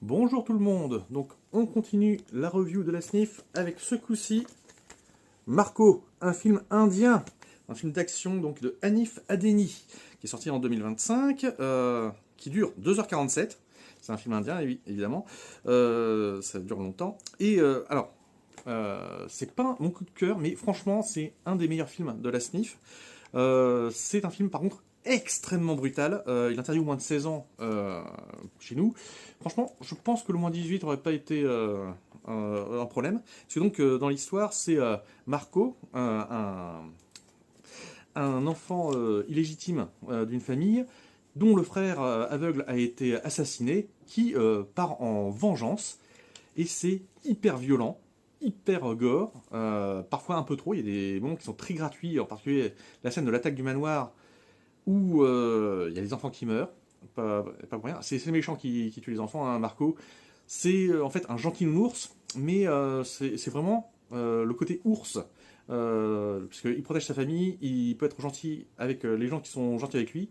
Bonjour tout le monde, donc on continue la review de la SNIF avec ce coup-ci Marco, un film indien, un film d'action donc de Hanif Adeni, qui est sorti en 2025, qui dure 2h47, c'est un film indien évidemment, ça dure longtemps, et c'est pas mon coup de cœur, mais franchement c'est un des meilleurs films de la SNIF. C'est un film par contre extrêmement brutal. Il interdit au moins de 16 ans chez nous. Franchement, je pense que le moins 18 n'aurait pas été un problème. Parce que donc, dans l'histoire, c'est Marco, un enfant illégitime d'une famille dont le frère aveugle a été assassiné, qui part en vengeance. Et c'est hyper violent, hyper gore, parfois un peu trop. Il y a des moments qui sont très gratuits, en particulier la scène de l'attaque du manoir où il y a des enfants qui meurent, pas pour rien. C'est les méchants qui tuent les enfants, hein, Marco. C'est en fait un gentil nounours, mais c'est vraiment le côté ours, puisqu'il protège sa famille, il peut être gentil avec les gens qui sont gentils avec lui.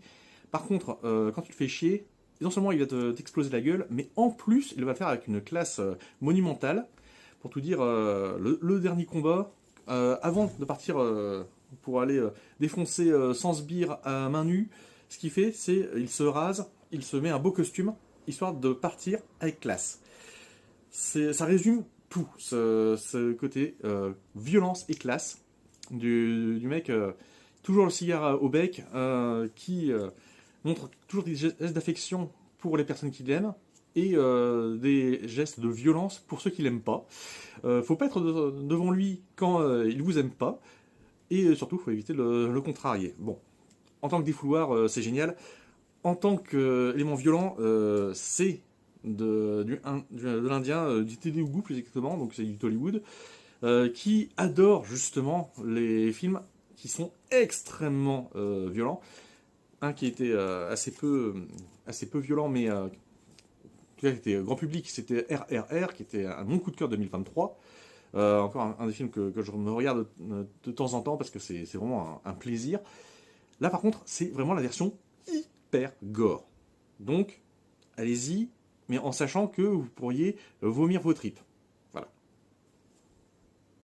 Par contre, quand tu le fais chier, non seulement il va t'exploser la gueule, mais en plus, il va le faire avec une classe monumentale. Pour tout dire, le dernier combat, avant de partir pour aller défoncer sans sbire à main nue, ce qu'il fait, c'est il se rase, il se met un beau costume, histoire de partir avec classe. Ça résume tout, ce côté violence et classe du mec, toujours le cigare au bec, qui montre toujours des gestes d'affection pour les personnes qui l'aiment, et des gestes de violence pour ceux qui l'aiment pas. Faut pas être devant lui quand il vous aime pas, et surtout faut éviter le contrarier. Bon, en tant que défouloir, c'est génial. En tant qu'élément violent, c'est de l'Indien, du Telugu plus exactement, donc c'est du Tollywood, qui adore justement les films qui sont extrêmement violents. Un qui était assez peu violent, mais qui était grand public, c'était RRR, qui était un bon coup de cœur 2023. Encore un des films que je me regarde de temps en temps parce que c'est vraiment un plaisir. Là par contre, c'est vraiment la version hyper gore. Donc, allez-y, mais en sachant que vous pourriez vomir vos tripes.